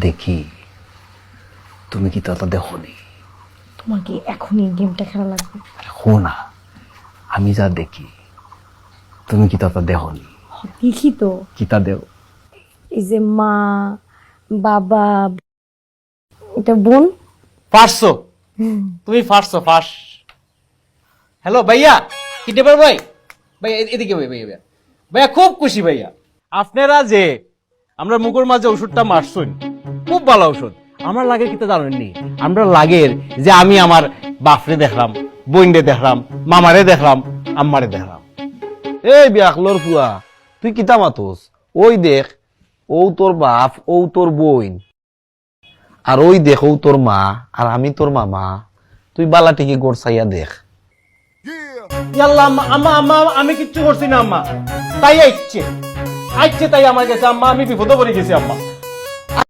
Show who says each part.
Speaker 1: দেখি তুমি কি তা দেখো নি?
Speaker 2: তোমার কি এখনই গেমটা খেলা লাগবে?
Speaker 1: হো না, আমি যা দেখি তুমি কি তা দেখো নি?
Speaker 2: দেখি তো।
Speaker 1: কি তা দেও?
Speaker 2: এই যে মা, বাবা, এটা বোন।
Speaker 3: পারছো তুমি, পারছো ফাঁস। হ্যালো ভাইয়া, কি ডেবার ভাই? ভাইয়া এদিকে ভাই, ভাইয়া ভাইয়া ভাইয়া খুব খুশি ভাইয়া আপনারা যে আমরা মুখের মাঝে ওষুধটা মারছুন, খুব ভালো ওষুধ। আমরা লাগে কিতা জানেননি, আমরা লাগের যে আমি আমার বাপরে দেখলাম, বোনরে দেখলাম, মামারে দেখলাম, আম্মারে দেখলাম।
Speaker 4: এই বিয়াকলর ফুয়া, তুই কিতা মাতোস? ওই দেখ, ও তোর বাপ, ও তোর বোন, আর ওই দেখ ও তোর মা, আর আমি তোর মামা। তুই বালা টিকে গোড়াইয়া দেখ।
Speaker 3: ইয়াল্লা আম্মা, আম্মা আম্মা আমি কিচ্ছু করছি না আম্মা, তাই আইচ্ছে আইচ্ছে তাই আমার কাছে আম্মা, আমি বিপদে পড়ে গেছি আম্মা।